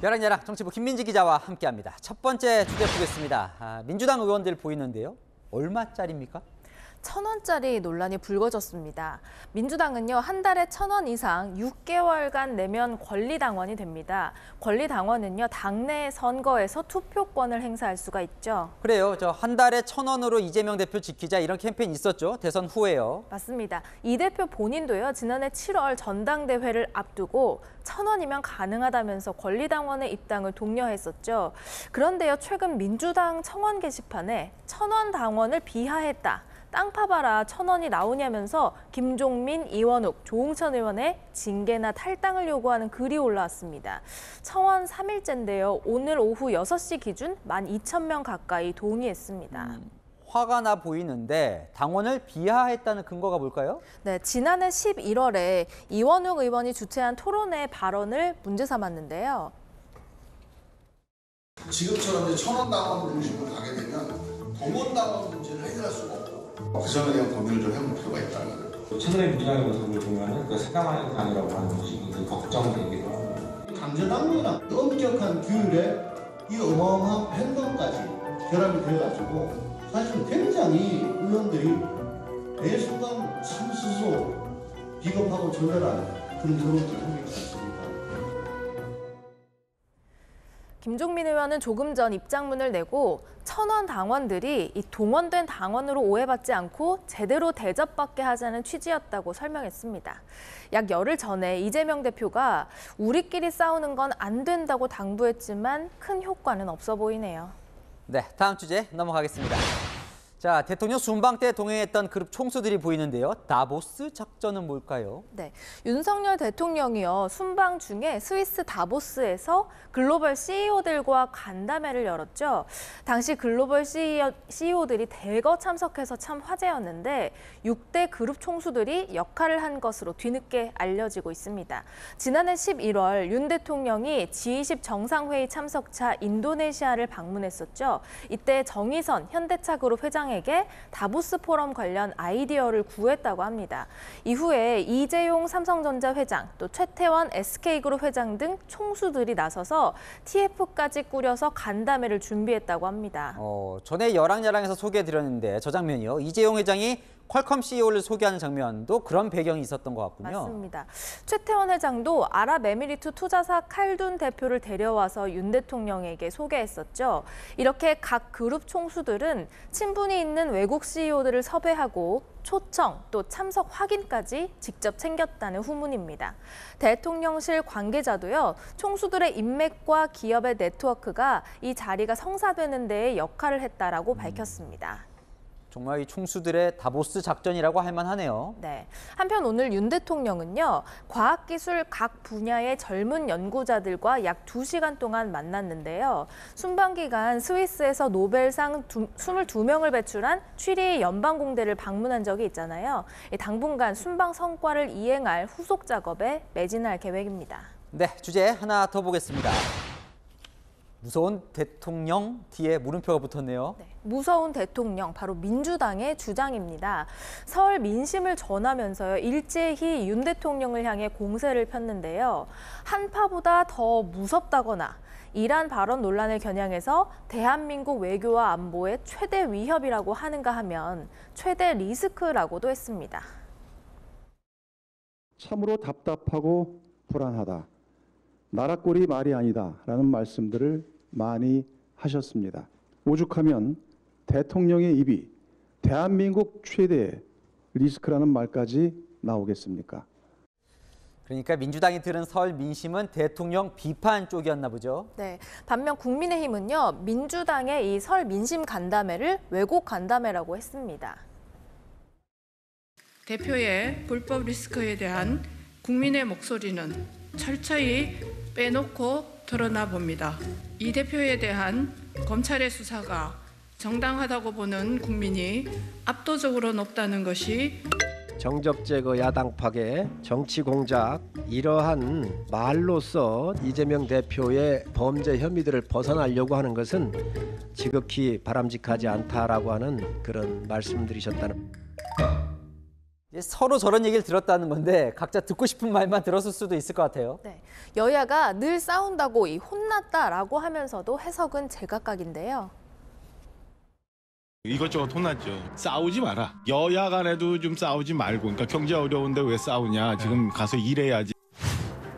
야랑야랑 정치부 김민지 기자와 함께합니다. 첫 번째 주제 보겠습니다. 민주당 의원들 보이는데요. 얼마짜리입니까? 1,000원짜리 논란이 불거졌습니다. 민주당은요, 한 달에 1,000원 이상 6개월간 내면 권리당원이 됩니다. 권리당원은요, 당내 선거에서 투표권을 행사할 수가 있죠. 그래요. 저 한 달에 1,000원으로 이재명 대표 지키자 이런 캠페인 있었죠. 대선 후에요. 맞습니다. 이 대표 본인도요, 지난해 7월 전당대회를 앞두고 1,000원이면 가능하다면서 권리당원의 입당을 독려했었죠. 그런데요, 최근 민주당 청원 게시판에 1,000원 당원을 비하했다. 땅 파봐라 1,000원이 나오냐면서 김종민, 이원욱, 조홍천 의원의 징계나 탈당을 요구하는 글이 올라왔습니다. 청원 3일째인데요. 오늘 오후 6시 기준 12,000명 가까이 동의했습니다. 화가 나 보이는데 당원을 비하했다는 근거가 뭘까요? 네, 지난해 11월에 이원욱 의원이 주최한 토론회 발언을 문제 삼았는데요. 지금처럼 이제 1,000원 당원 중심으로 가게 되면 동원당원 문제를 해결할 수가 없고 그 점에 대한 고민을 좀 해볼 필요가 있다는 거죠. 최근에 민주당의 모습을 보면 그 사과하는 게 아니라고 하는 것이 굉장히 걱정되기도 합니다. 강제당론이나 엄격한 규율에 이 어마어마한 팬덤까지 결합이 돼가지고 사실 굉장히 의원들이 매 순간 참 스스로 비겁하고 저열한 그런 결론들을 하고 있지 않습니까? 김종민 의원은 조금 전 입장문을 내고 1,000원 당원들이 이 동원된 당원으로 오해받지 않고 제대로 대접받게 하자는 취지였다고 설명했습니다. 약 열흘 전에 이재명 대표가 우리끼리 싸우는 건 안 된다고 당부했지만 큰 효과는 없어 보이네요. 네, 다음 주제 넘어가겠습니다. 자, 대통령 순방 때 동행했던 그룹 총수들이 보이는데요. 다보스 작전은 뭘까요? 네, 윤석열 대통령이요, 순방 중에 스위스 다보스에서 글로벌 CEO들과 간담회를 열었죠. 당시 글로벌 CEO들이 대거 참석해서 참 화제였는데 6대 그룹 총수들이 역할을 한 것으로 뒤늦게 알려지고 있습니다. 지난해 11월 윤 대통령이 G20 정상회의 참석차 인도네시아를 방문했었죠. 이때 정의선 현대차그룹 회장에게 다보스 포럼 관련 아이디어를 구했다고 합니다. 이후에 이재용 삼성전자 회장, 또 최태원 SK그룹 회장 등 총수들이 나서서 TF까지 꾸려서 간담회를 준비했다고 합니다. 전에 여랑야랑에서 소개해드렸는데 저 장면이요. 이재용 회장이 퀄컴 CEO를 소개하는 장면도 그런 배경이 있었던 것 같군요. 맞습니다. 최태원 회장도 아랍에미리트 투자사 칼둔 대표를 데려와서 윤 대통령에게 소개했었죠. 이렇게 각 그룹 총수들은 친분이 있는 외국 CEO들을 섭외하고 초청 또 참석 확인까지 직접 챙겼다는 후문입니다. 대통령실 관계자도요, 총수들의 인맥과 기업의 네트워크가 이 자리가 성사되는 데에 역할을 했다라고 밝혔습니다. 정말 이 총수들의 다보스 작전이라고 할 만하네요. 네. 한편 오늘 윤 대통령은요, 과학기술 각 분야의 젊은 연구자들과 약 2시간 동안 만났는데요. 순방 기간 스위스에서 노벨상 22명을 배출한 취리 연방공대를 방문한 적이 있잖아요. 당분간 순방 성과를 이행할 후속 작업에 매진할 계획입니다. 네, 주제 하나 더 보겠습니다. 무서운 대통령 뒤에 물음표가 붙었네요. 네, 무서운 대통령, 바로 민주당의 주장입니다. 설 민심을 전하면서요, 일제히 윤 대통령을 향해 공세를 폈는데요. 한파보다 더 무섭다거나 이란 발언 논란을 겨냥해서 대한민국 외교와 안보의 최대 위협이라고 하는가 하면 최대 리스크라고도 했습니다. 참으로 답답하고 불안하다. 나라 꼴이 말이 아니다라는 말씀들을 많이 하셨습니다. 오죽하면 대통령의 입이 대한민국 최대의 리스크라는 말까지 나오겠습니까? 그러니까 민주당이 들은 설 민심은 대통령 비판 쪽이었나 보죠. 네, 반면 국민의힘은요, 민주당의 이 설 민심 간담회를 왜곡 간담회라고 했습니다. 대표의 불법 리스크에 대한 국민의 목소리는 철저히 빼놓고 드러나 봅니다. 이 대표에 대한 검찰의 수사가 정당하다고 보는 국민이 압도적으로 높다는 것이 정적 제거 야당 파괴, 정치 공작, 이러한 말로써 이재명 대표의 범죄 혐의들을 벗어나려고 하는 것은 지극히 바람직하지 않다라고 하는 그런 말씀드리셨다는. 서로 저런 얘기를 들었다는 건데 각자 듣고 싶은 말만 들었을 수도 있을 것 같아요. 네, 여야가 늘 싸운다고 혼났다라고 하면서도 해석은 제각각인데요. 이것저것 혼났죠. 싸우지 마라. 여야 간에도 좀 싸우지 말고. 그러니까 경제 어려운데 왜 싸우냐. 지금 가서 일해야지.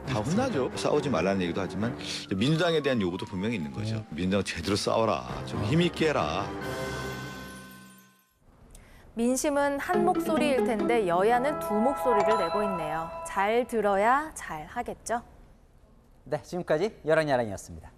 다 혼나죠. 싸우지 말라는 얘기도 하지만 민주당에 대한 요구도 분명히 있는 거죠. 민주당 제대로 싸워라. 좀 힘있게 해라. 민심은 한 목소리일 텐데 여야는 두 목소리를 내고 있네요. 잘 들어야 잘 하겠죠. 네, 지금까지 여랑야랑이었습니다.